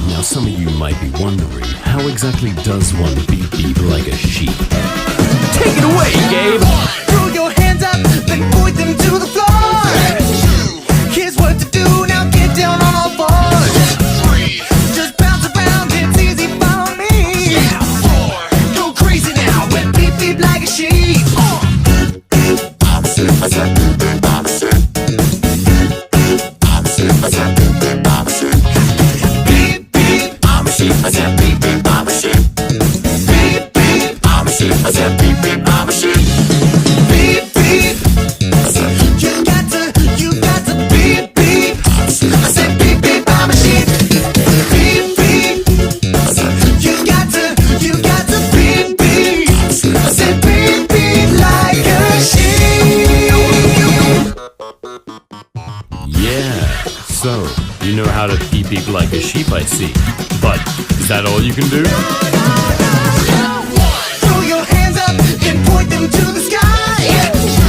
Now some of you might be wondering, how exactly does one beep beep like a sheep? Take it away, Gabe! Throw your hands up, then point them to the floor. Here's what to do, now get down on all fours. Just bounce around, it's easy for me. Go crazy now, and beep beep like a sheep. So, you know how to beep beep like a sheep, I see. But, is that all you can do? Throw your hands up and point them to the sky.